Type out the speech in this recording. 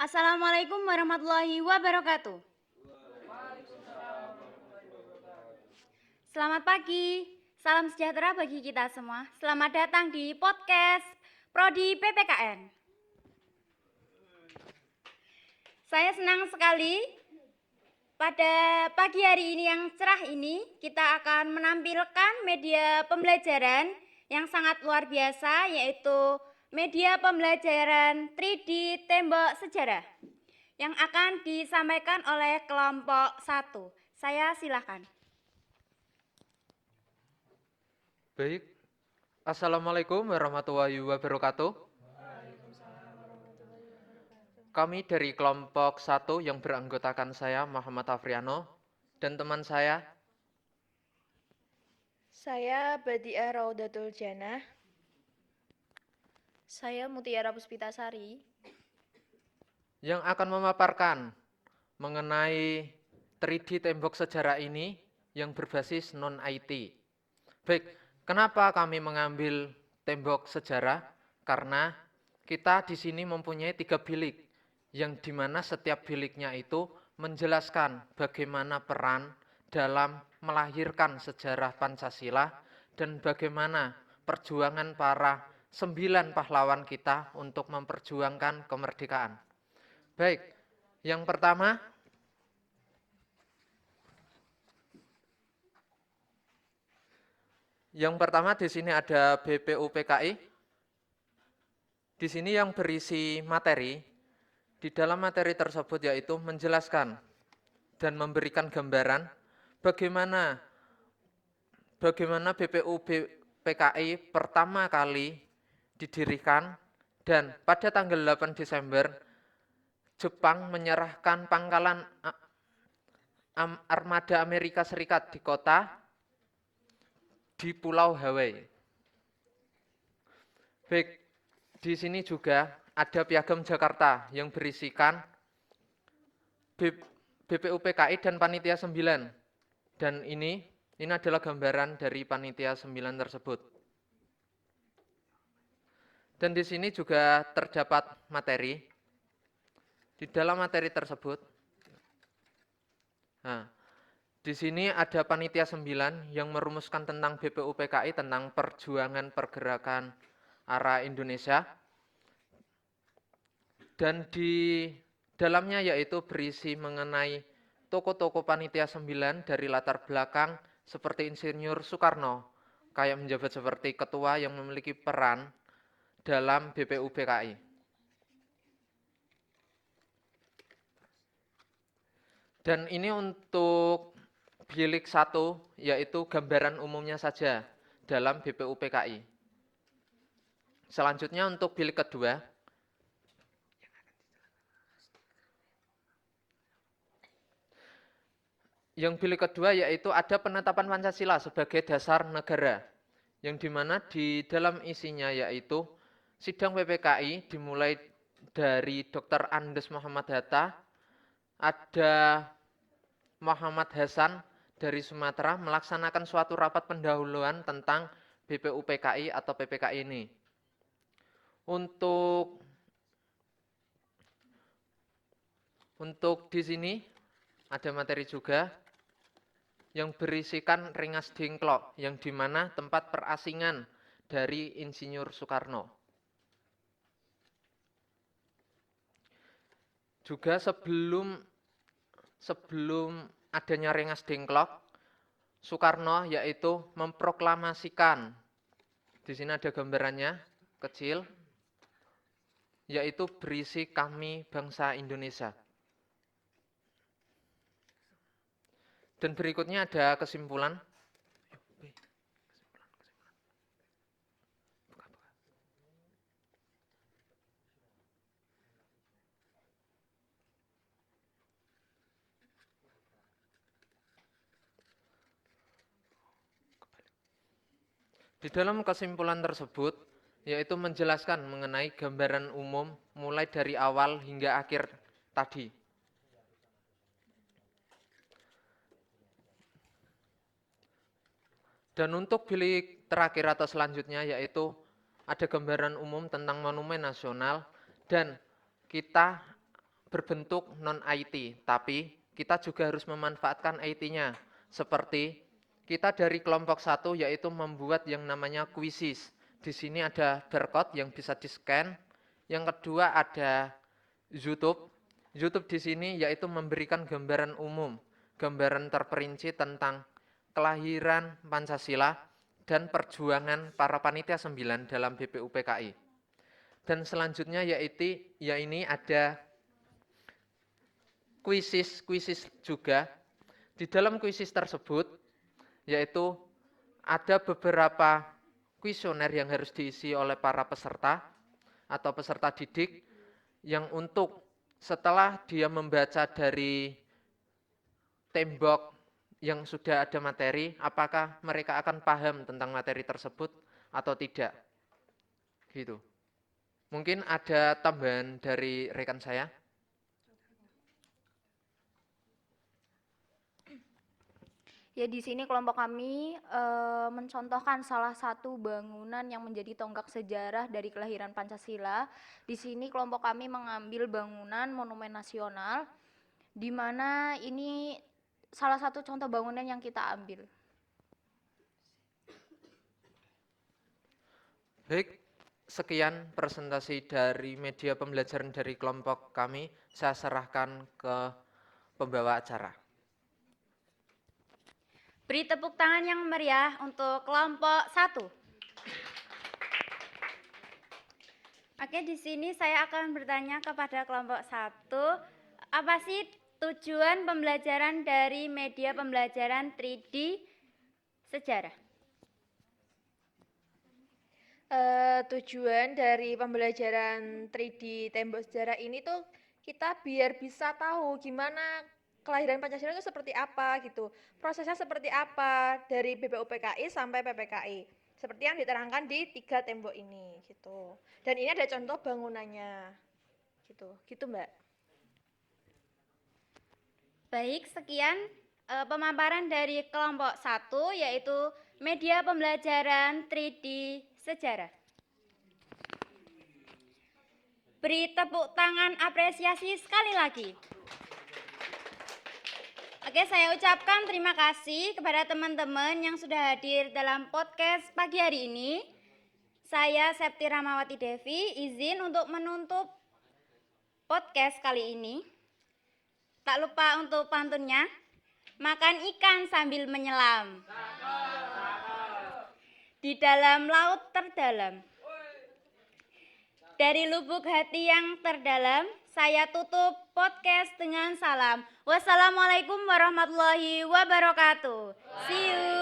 Assalamualaikum warahmatullahi wabarakatuh. Selamat pagi, salam sejahtera bagi kita semua. Selamat datang di podcast Prodi PPKN. Saya senang sekali pada pagi hari ini yang cerah ini kita akan menampilkan media pembelajaran yang sangat luar biasa, yaitu media pembelajaran 3D Tembok Sejarah yang akan disampaikan oleh kelompok 1. Saya silakan. Baik, Assalamualaikum warahmatullahi wabarakatuh. Kami dari kelompok 1 yang beranggotakan saya Muhammad Afriano dan teman saya Badiah Raudatul Jannah. Saya Mutiara Puspitasari. yang akan memaparkan mengenai 3D tembok sejarah ini yang berbasis non-IT. Baik, kenapa kami mengambil tembok sejarah? Karena kita di sini mempunyai 3 bilik, yang dimana setiap biliknya itu menjelaskan bagaimana peran dalam melahirkan sejarah Pancasila dan bagaimana perjuangan para 9 pahlawan kita untuk memperjuangkan kemerdekaan. Baik, yang pertama di sini ada BPUPKI. Di sini yang berisi materi, di dalam materi tersebut yaitu menjelaskan dan memberikan gambaran bagaimana BPUPKI pertama kali didirikan dan pada tanggal 8 Desember Jepang menyerahkan pangkalan armada Amerika Serikat di Pulau Hawaii. Baik, di sini juga ada Piagam Jakarta yang berisikan BPUPKI dan Panitia 9. Dan ini adalah gambaran dari Panitia 9 tersebut. Dan di sini juga terdapat materi. Di dalam materi tersebut, di sini ada Panitia 9 yang merumuskan tentang BPUPKI, tentang perjuangan pergerakan arah Indonesia. Dan di dalamnya yaitu berisi mengenai tokoh-tokoh Panitia 9 dari latar belakang seperti Insinyur Soekarno, kayak menjabat seperti ketua yang memiliki peran dalam BPUPKI. Dan ini untuk bilik 1, yaitu gambaran umumnya saja dalam BPUPKI. Selanjutnya untuk bilik kedua, yaitu ada penetapan Pancasila sebagai dasar negara, yang dimana di dalam isinya yaitu sidang PPKI dimulai dari Dr. Andes Muhammad Hatta, ada Muhammad Hasan dari Sumatera melaksanakan suatu rapat pendahuluan tentang BPUPKI atau PPKI ini. Untuk di sini ada materi juga yang berisikan Rengas Dengklok, yang dimana tempat perasingan dari Insinyur Soekarno. Juga sebelum adanya Rengas Dengklok, Soekarno yaitu memproklamasikan, di sini ada gambarannya kecil, yaitu berisi kami bangsa Indonesia. Dan berikutnya ada kesimpulan. Di dalam kesimpulan tersebut, yaitu menjelaskan mengenai gambaran umum mulai dari awal hingga akhir tadi. Dan untuk bilik terakhir atau selanjutnya yaitu ada gambaran umum tentang monumen nasional, dan kita berbentuk non-IT, tapi kita juga harus memanfaatkan IT-nya. Seperti kita dari kelompok 1 yaitu membuat yang namanya quizzes. Di sini ada barcode yang bisa di-scan. Yang kedua ada YouTube. YouTube di sini yaitu memberikan gambaran umum, gambaran terperinci tentang kelahiran Pancasila dan perjuangan para panitia 9 dalam BPUPKI. Dan selanjutnya ini ada kuisis juga. Di dalam kuisis tersebut yaitu ada beberapa kuesioner yang harus diisi oleh para peserta atau peserta didik yang untuk setelah dia membaca dari tembok yang sudah ada materi, apakah mereka akan paham tentang materi tersebut atau tidak. Gitu. Mungkin ada tambahan dari rekan saya. Ya, di sini kelompok kami mencontohkan salah satu bangunan yang menjadi tonggak sejarah dari kelahiran Pancasila. Di sini kelompok kami mengambil bangunan Monumen Nasional, di mana ini salah satu contoh bangunan yang kita ambil. Baik, sekian presentasi dari media pembelajaran dari kelompok kami. Saya serahkan ke pembawa acara. Beri tepuk tangan yang meriah untuk kelompok 1. Oke, di sini saya akan bertanya kepada kelompok 1, apa sih tujuan pembelajaran dari media pembelajaran 3D sejarah? Tujuan dari pembelajaran 3D tembok sejarah ini tuh kita biar bisa tahu gimana kelahiran Pancasila itu seperti apa gitu. Prosesnya seperti apa dari BPUPKI sampai PPKI. Seperti yang diterangkan di 3 tembok ini gitu. Dan ini ada contoh bangunannya. Gitu. Gitu, Mbak. Baik, sekian pemaparan dari kelompok 1 yaitu media pembelajaran 3D sejarah. Beri tepuk tangan apresiasi sekali lagi. Oke, saya ucapkan terima kasih kepada teman-teman yang sudah hadir dalam podcast pagi hari ini. Saya Septi Ramawati Devi, izin untuk menutup podcast kali ini. Tak lupa untuk pantunnya, makan ikan sambil menyelam. Di dalam laut terdalam. Dari lubuk hati yang terdalam, saya tutup podcast dengan salam. Wassalamualaikum warahmatullahi wabarakatuh. See you.